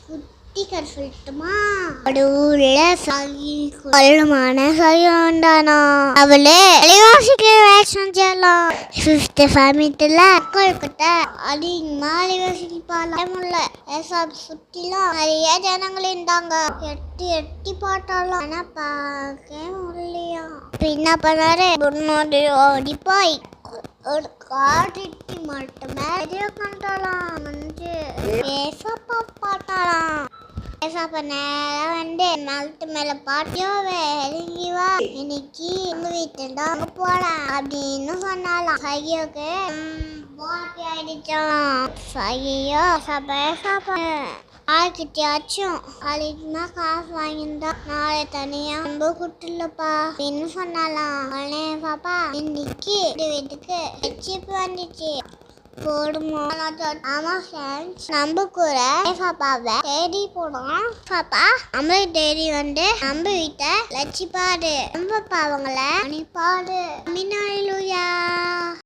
குட்டி கதை சொல்லட்டுமா? ஒரு ஊர்ல கொள்ளமான சையாண்டானா அவளே அலைவாசிக்கு வேஷம் செய்யலாம். ஃபிஃப்த் ஃபேமிலில கொல்கட்ட அதிகமா அலைவாசிப்பாலாம். சுற்றிலாம் நிறைய ஜனங்கள் இருந்தாங்க. எட்டி எட்டி பார்த்தாலாம். ஆனா பார்க்க முடியலையா. என்ன பண்ணாரு, முன்னாடி ஓடி போய் ஒரு காட்டி மட்டுமே கண்டாலாம். வந்து ஏசப்பா பார்த்தாலாம். ஏசப்பா நேரம் வந்து மரத்து மேல பாட்டியோவே இறங்கி வா, இன்னைக்கு உங்க வீட்டுல அங்க போலாம் அப்படின்னு சொன்னாலாம். சையோக்கு பாட்டி ஆயிடுச்சான். சையோ ஏசப்பா ஆக்கிட்டியாச்சும் காலேஜ்னா காசு வாங்கியிருந்தா நாளை தனியா ரொம்ப குட்டுலப்பா அப்படின்னு சொன்னாலாம். உடனே பாப்பா இன்னைக்கு வீட்டுக்கு சிப்பு வந்துச்சு போடுமோ. ஆமா ஃப்ரெண்ட்ஸ், நம்ம கூட பாப்பாவை தேடி போனோம். பாப்பா நம்ம தேடி வந்து நம்ம வீட்டை லட்சி பாடு, நம்ம பாவங்களை அனுப்பாடு.